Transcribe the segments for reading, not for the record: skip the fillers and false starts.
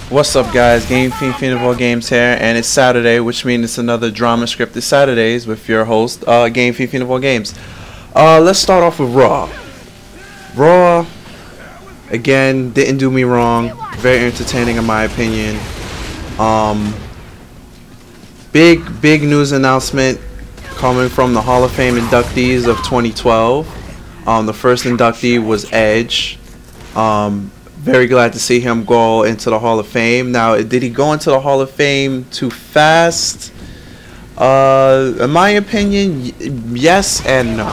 What's up, guys? Game Fiend Fiend of all games here, and it's Saturday, which means it's another drama scripted Saturdays with your host, Game Fiend Fiend of all games. Let's start off with Raw. Raw, again, didn't do me wrong. Very entertaining in my opinion. Big news announcement coming from the Hall of Fame inductees of 2012. The first inductee was Edge. Very glad to see him go into the Hall of Fame. Now, did he go into the Hall of Fame too fast? In my opinion, yes and no.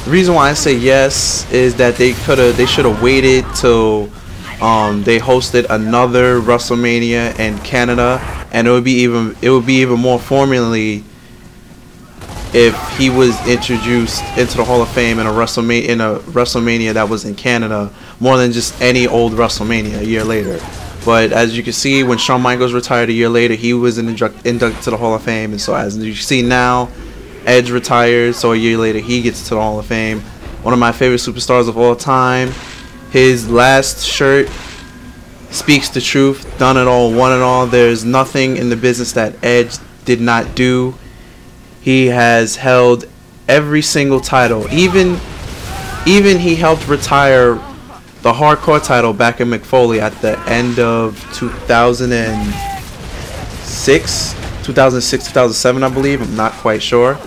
The reason why I say yes is that they should have waited till they hosted another WrestleMania in Canada, and it would be even more formally if he was introduced into the Hall of Fame in a WrestleMania that was in Canada, more than just any old WrestleMania a year later. But as you can see, when Shawn Michaels retired a year later, he was inducted to the Hall of Fame. And so as you see now, Edge retires, so a year later he gets to the Hall of Fame. One of my favorite superstars of all time. His last shirt speaks the truth. Done it all, won it all. There's nothing in the business that Edge did not do. He has held every single title. Even he helped retire the hardcore title back in McFoley at the end of 2006, 2007, I believe. I'm not quite sure.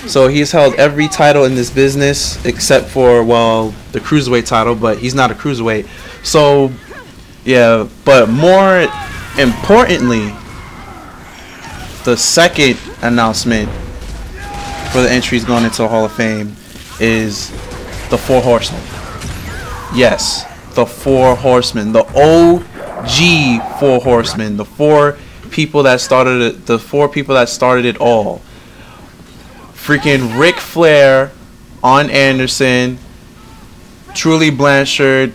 So he's held every title in this business except for, well, the cruiserweight title, but he's not a cruiserweight. So yeah, but more importantly, the second announcement for the entries going into the Hall of Fame is the Four Horsemen. Yes, the Four Horsemen, the OG Four Horsemen, the four people that started it, all. Freaking Ric Flair, Arn Anderson, Truly Blanchard,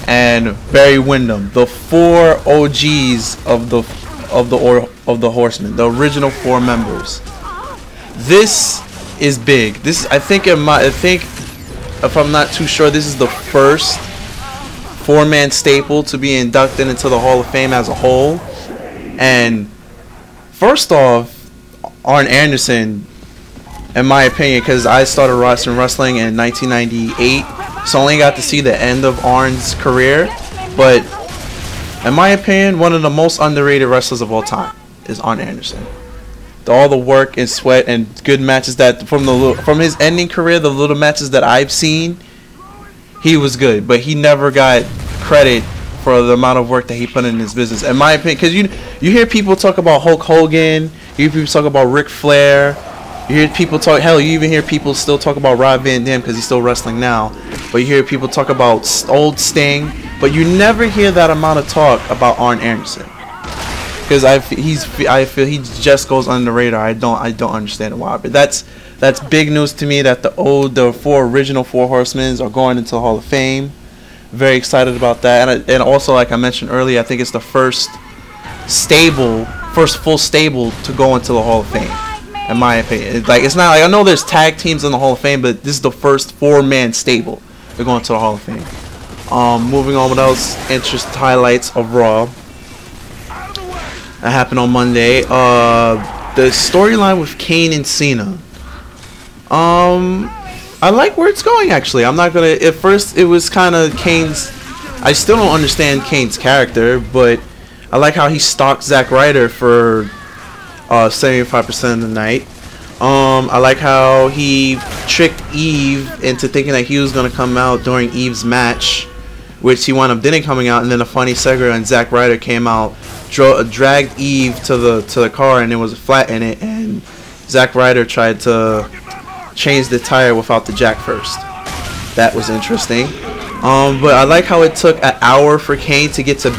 and Barry Windham, the four OGs of the Horsemen, the original four members. This is big. I think if I'm not too sure, this is the first four-man staple to be inducted into the Hall of Fame as a whole. And first off, Arn Anderson, in my opinion, because I started watching wrestling in 1998, so I only got to see the end of Arn's career, but in my opinion, one of the most underrated wrestlers of all time is Arn Anderson. All the work and sweat and good matches that from his ending career, the little matches that I've seen, he was good, but he never got credit for the amount of work that he put in his business, in my opinion. Because you hear people talk about Hulk Hogan, you hear people talk about Ric Flair, you hear people talk, hell, you even hear people still talk about Rob Van Dam because he's still wrestling now, but you hear people talk about old Sting, but you never hear that amount of talk about Arn Anderson. Because I feel he just goes under the radar. I don't understand why. But that's big news to me that the four original Four Horsemen are going into the Hall of Fame. Very excited about that. And also, like I mentioned earlier, I think it's the first full stable to go into the Hall of Fame, in my opinion. It's not like, I know there's tag teams in the Hall of Fame, but this is the first four-man stable to go into the Hall of Fame. Moving on with else interest highlights of Raw. That happened on Monday. The storyline with Kane and Cena. I like where it's going, actually. I'm not gonna. At first, it was kind of Kane's. I still don't understand Kane's character, but I like how he stalked Zack Ryder for 75% of the night. I like how he tricked Eve into thinking that he was gonna come out during Eve's match, which he wound up didn't coming out, and then a funny segment and Zack Ryder came out, dragged Eve to the car, and there was a flat in it, and Zack Ryder tried to change the tire without the jack first. That was interesting. But I like how it took an hour for Kane to get to the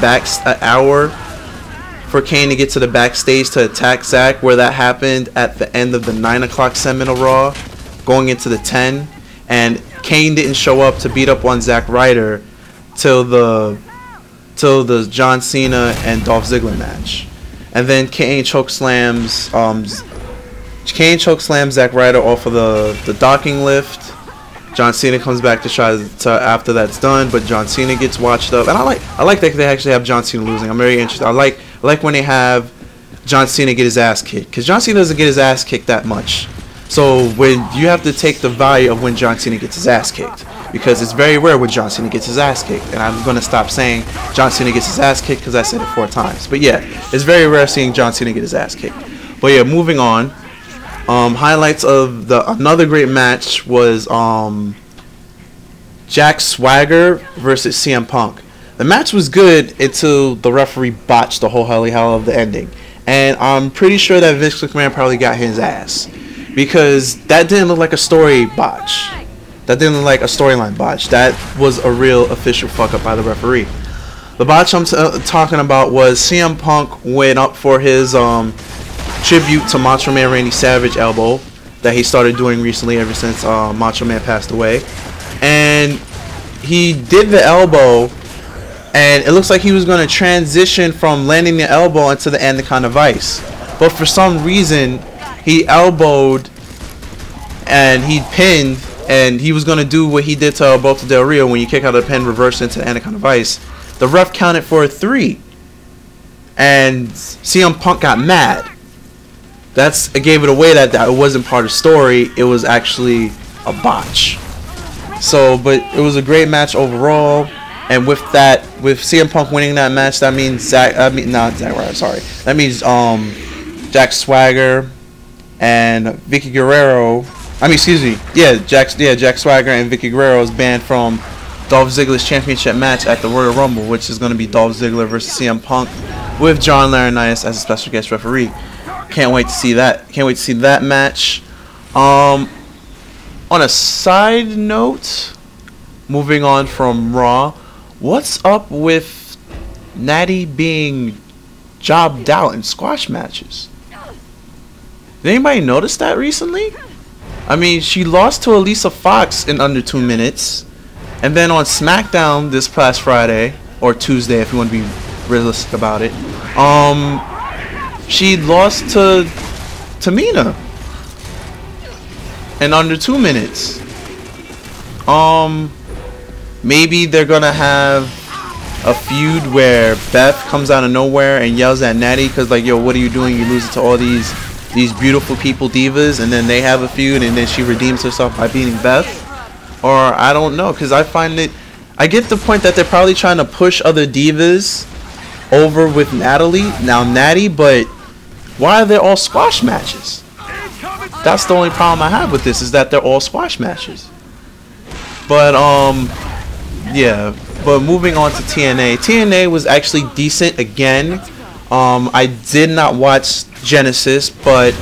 backstage to attack Zack, where that happened at the end of the 9 o'clock segment of Raw, going into the 10, and Kane didn't show up to beat up on Zack Ryder till the John Cena and Dolph Ziggler match, and then Kane chokeslams Zack Ryder off of the docking lift, John Cena comes back to try to after that's done, but John Cena gets watched up, and I like that they actually have John Cena losing. I'm very interested. I like when they have John Cena get his ass kicked, because John Cena doesn't get his ass kicked that much. So when you have to take the value of when John Cena gets his ass kicked, because it's very rare when John Cena gets his ass kicked, and I'm gonna stop saying John Cena gets his ass kicked because I said it 4 times. But yeah, it's very rare seeing John Cena get his ass kicked. But yeah, moving on. Highlights of another great match was Jack Swagger versus CM Punk. The match was good until the referee botched the whole holy hell of the ending, and I'm pretty sure that Vince McMahon probably got his ass, because that didn't look like a story botch. That didn't look like a storyline botch. That was a real official fuck up by the referee. The botch I'm talking about was CM Punk went up for his tribute to Macho Man Randy Savage elbow that he started doing recently ever since Macho Man passed away. And he did the elbow, and it looks like he was going to transition from landing the elbow into the Anaconda Vice. But for some reason, he elbowed and he pinned, and he was going to do what he did to Alberto Del Rio when you kick out of the pin, reverse into the Anaconda Vice. The ref counted for a 3, and CM Punk got mad. It gave it away that it wasn't part of the story. It was actually a botch. So, but it was a great match overall. And with that, with CM Punk winning that match, that means that means Jack Swagger and Vicky Guerrero. Jack Swagger and Vicky Guerrero is banned from Dolph Ziggler's championship match at the Royal Rumble, which is going to be Dolph Ziggler versus CM Punk with John Laurinaitis as a special guest referee. Can't wait to see that. Can't wait to see that match. On a side note, moving on from Raw, what's up with Natty being jobbed out in squash matches? Did anybody notice that recently? I mean, she lost to Alicia Fox in under 2 minutes, and then on SmackDown this past Friday, or Tuesday if you want to be realistic about it, she lost to Tamina in under 2 minutes. Maybe they're gonna have a feud where Beth comes out of nowhere and yells at Natty because, like, yo, what are you doing? You lose it to all these beautiful people, divas, and then they have a feud, and then she redeems herself by beating Beth. Or I don't know, because I get the point that they're probably trying to push other divas over with Natty, but why are they all squash matches? That's the only problem I have with this, is that they're all squash matches. But yeah. But moving on to TNA. TNA was actually decent again. I did not watch Genesis, but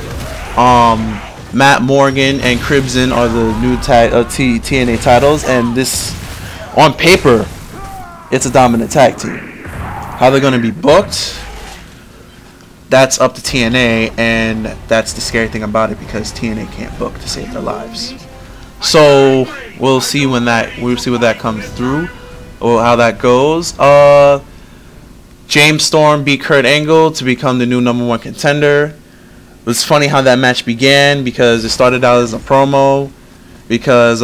Matt Morgan and Crimson are the new TNA titles, and this, on paper, it's a dominant tag team. How they're going to be booked, that's up to TNA, and that's the scary thing about it, because TNA can't book to save their lives. So we'll see when that comes through, or how that goes. James Storm beat Kurt Angle to become the new #1 contender. It was funny how that match began, because it started out as a promo, because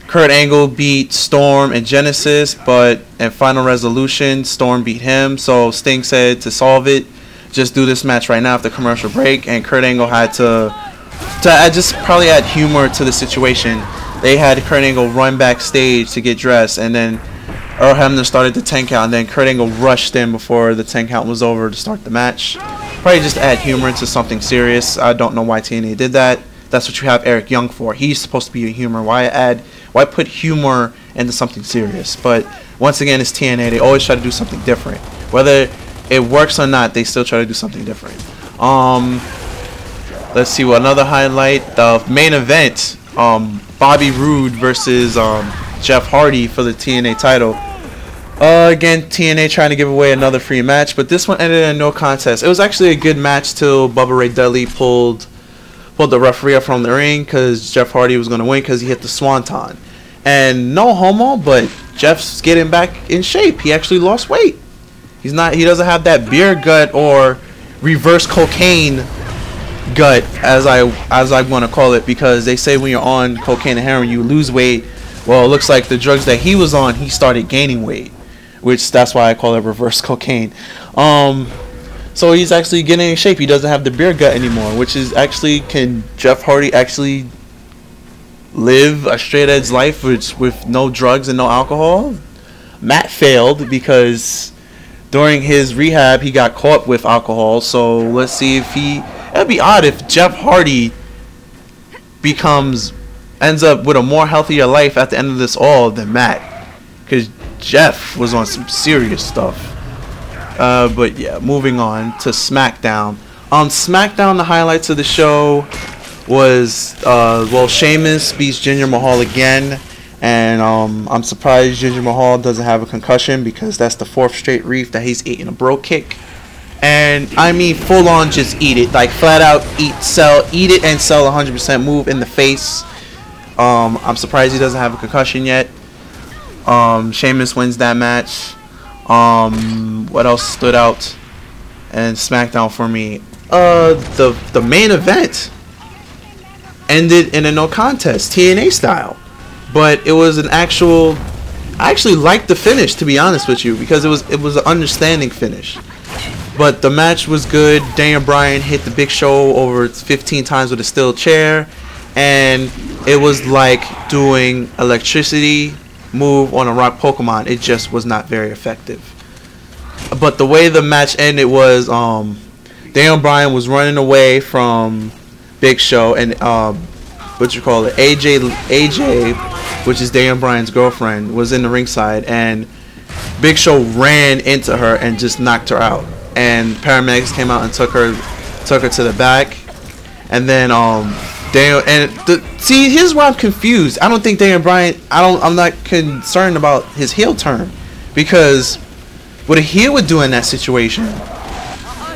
Kurt Angle beat Storm in Genesis, but in Final Resolution, Storm beat him. So Sting said to solve it, just do this match right now after commercial break, and Kurt Angle had to just probably add humor to the situation. They had Kurt Angle run backstage to get dressed, and then Earl Hebner started the 10 count, and then Kurt Angle rushed in before the 10 count was over to start the match. Probably just add humor into something serious. I don't know why TNA did that. That's what you have Eric Young for. He's supposed to be a humor. Why put humor into something serious? But once again, it's TNA. They always try to do something different. Whether it works or not, they still try to do something different. Let's see what another highlight. The main event, Bobby Roode versus Jeff Hardy for the TNA title. Again, TNA trying to give away another free match, but this one ended in no contest. It was actually a good match till Bubba Ray Dudley pulled the referee up from the ring, because Jeff Hardy was going to win because he hit the swanton. And no homo, but Jeff's getting back in shape. He actually lost weight. He doesn't have that beer gut or reverse cocaine gut, as I want to call it, because they say when you're on cocaine and heroin you lose weight. Well, it looks like the drugs that he was on, he started gaining weight, which that's why I call it reverse cocaine. So he's actually getting in shape. He doesn't have the beer gut anymore, which is actually, can Jeff Hardy actually live a straight edge life with no drugs and no alcohol? Matt failed because during his rehab he got caught with alcohol. So let's see if it'd be odd if Jeff Hardy ends up with a more healthier life at the end of this all than Matt, because Jeff was on some serious stuff. But yeah, moving on to SmackDown. On SmackDown, the highlights of the show was well, Sheamus beats Jinder Mahal again, and I'm surprised Jinder Mahal doesn't have a concussion, because that's the 4th straight reef that he's eating a bro kick. And I mean, full on just eat it, like flat out eat it and sell 100% move in the face. I'm surprised he doesn't have a concussion yet. Sheamus wins that match. What else stood out and SmackDown for me? The main event ended in a no contest, TNA style, but it was an actual. I actually liked the finish, to be honest with you, because it was an understanding finish. But the match was good. Daniel Bryan hit the Big Show over 15 times with a steel chair, and it was like doing electricity move on a rock Pokemon. It just was not very effective. But the way the match ended was Daniel Bryan was running away from Big Show, and AJ, which is Daniel Bryan's girlfriend, was in the ringside, and Big Show ran into her and just knocked her out. And paramedics came out and took her to the back, and then Daniel, see, here's why I'm confused. I don't think Daniel Bryan, I'm not concerned about his heel turn, because what a heel would do in that situation,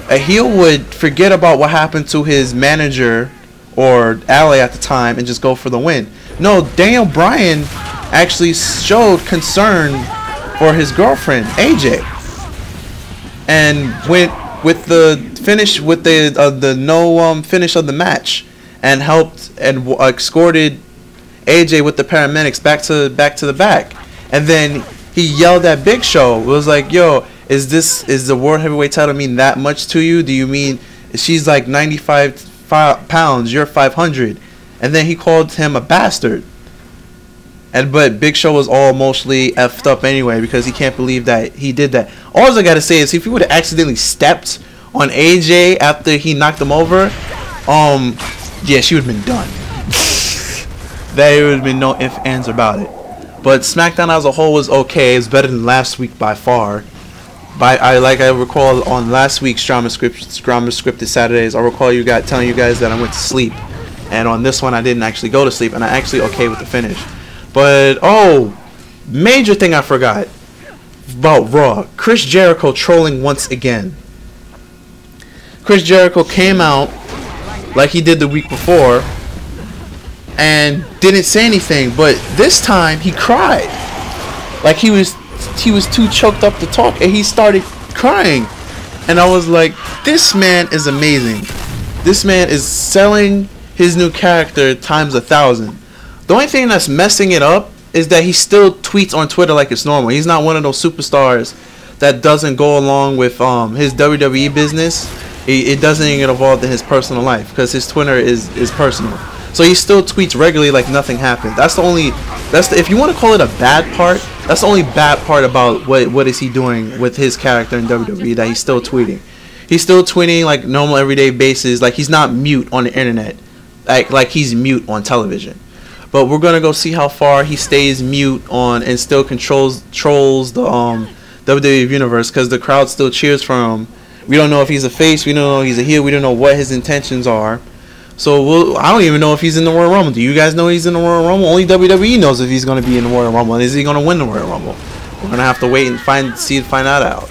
a heel would forget about what happened to his manager or ally at the time and just go for the win. No, Daniel Bryan actually showed concern for his girlfriend AJ, and went with the finish, with the no finish of the match, and helped and escorted AJ with the paramedics back to the back. And then he yelled at Big Show. It was like, yo, is the world heavyweight title mean that much to you? Do you mean she's like 95 pounds, you're 500? And then he called him a bastard. But Big Show was all mostly effed up anyway, because he can't believe that he did that. All I gotta say is, if he would have accidentally stepped on AJ after he knocked him over, yeah, she would have been done. There would have been no ifs, ands about it. But SmackDown as a whole was okay. It's better than last week by far. Like I recall on last week's Drama Scripted Saturdays, I recall telling you guys that I went to sleep, and on this one I didn't actually go to sleep, and I actually okay with the finish. But major thing I forgot about Raw: Chris Jericho trolling once again. Chris Jericho came out like he did the week before and didn't say anything, but this time he cried. Like he was too choked up to talk, and he started crying. And I was like, this man is amazing. This man is selling his new character times 1,000. The only thing that's messing it up is that he still tweets on Twitter like it's normal. He's not one of those superstars that doesn't go along with his WWE business. It doesn't get involved in his personal life, because his Twitter is personal. So he still tweets regularly like nothing happened. If you want to call it a bad part, that's the only bad part about what is he doing with his character in WWE, that he's still tweeting. He's still tweeting like normal everyday basis, like he's not mute on the internet, like he's mute on television. But we're gonna go see how far he stays mute on and still trolls the WWE universe, because the crowd still cheers for him. We don't know if he's a face, we don't know if he's a heel, we don't know what his intentions are. So I don't even know if he's in the Royal Rumble. Do you guys know he's in the Royal Rumble? Only WWE knows if he's going to be in the Royal Rumble, and is he going to win the Royal Rumble? We're going to have to wait and find that out.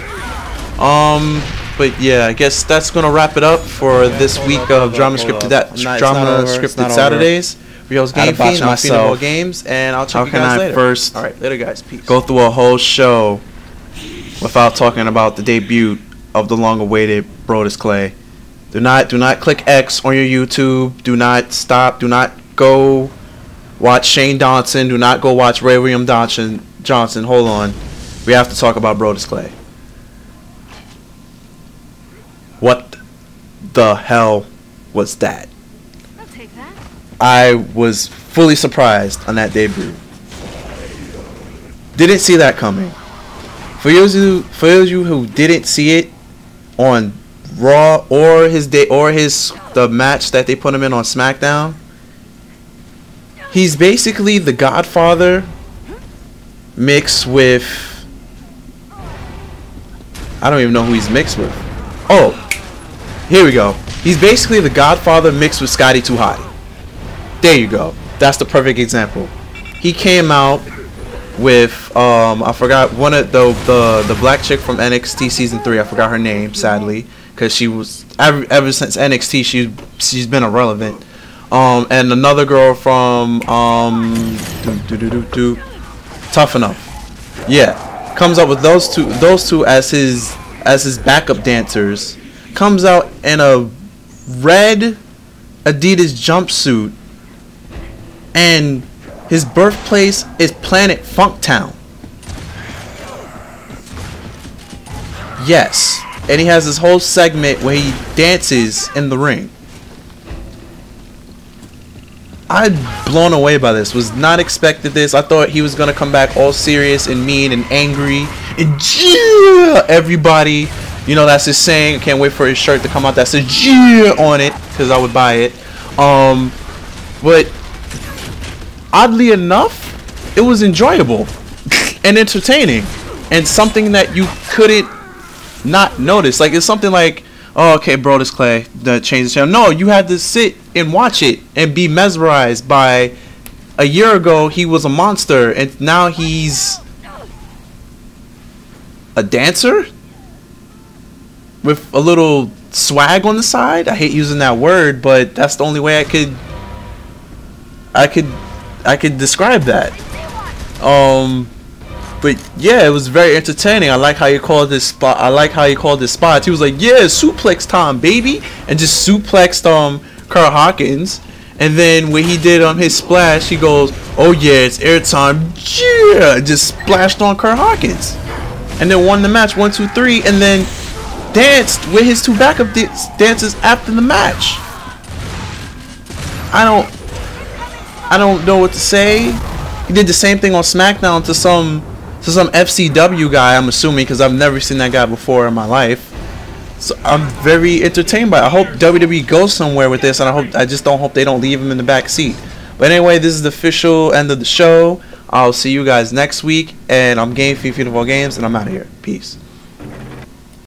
But yeah, I guess that's going to wrap it up for this week of Drama Scripted Saturdays. Rio's Game Fiend, I'm Fiend Games, and I'll check you guys later. First, all right, later guys, peace. Go through a whole show without talking about the debut of the long-awaited Brodus Clay. Do not click X on your YouTube. Do not stop. Do not go watch Shane Dawson. Do not go watch Ray William Johnson. Hold on. We have to talk about Brodus Clay. What the hell was that? I'll take that. I was fully surprised on that debut. Didn't see that coming. For those of you who didn't see it on Raw or the match that they put him in on SmackDown, he's basically the Godfather mixed with, I don't even know who he's mixed with. Oh, here we go. He's basically the Godfather mixed with Scotty 2 Hotty. There you go. That's the perfect example. He came out with I forgot one of the black chick from NXT season 3. I forgot her name, sadly, because she was ever since NXT she's been irrelevant. And another girl from Tough Enough. Yeah, comes up with those two as his backup dancers. Comes out in a red Adidas jumpsuit, and his birthplace is Planet Funktown. Yes, and he has this whole segment where he dances in the ring. I'm blown away by this. Was not expected this. I thought he was gonna come back all serious and mean and angry and yeah, everybody. You know, that's his saying. I can't wait for his shirt to come out that says yeah on it, because I would buy it. But oddly enough, it was enjoyable and entertaining, and something that you couldn't not notice. Like, it's something like, oh, okay, Brodus Clay, change the channel. No, you had to sit and watch it and be mesmerized by, a year ago he was a monster and now he's a dancer with a little swag on the side. I hate using that word, but that's the only way I could describe that. But yeah, it was very entertaining. I like how you called this spot. He was like, yeah, suplex time, baby, and just suplexed Carl Hawkins. And then when he did his splash, he goes, oh yeah, it's airtime, yeah, just splashed on Carl Hawkins, and then won the match 1, 2, 3, and then danced with his 2 backup dancers after the match. I don't know what to say. He did the same thing on SmackDown to some FCW guy, I'm assuming, because I've never seen that guy before in my life. So I'm very entertained by it. I hope WWE goes somewhere with this, and I just don't hope they don't leave him in the back seat. But anyway, this is the official end of the show. I'll see you guys next week, and I'm Game FIFA Games, and I'm out of here. Peace.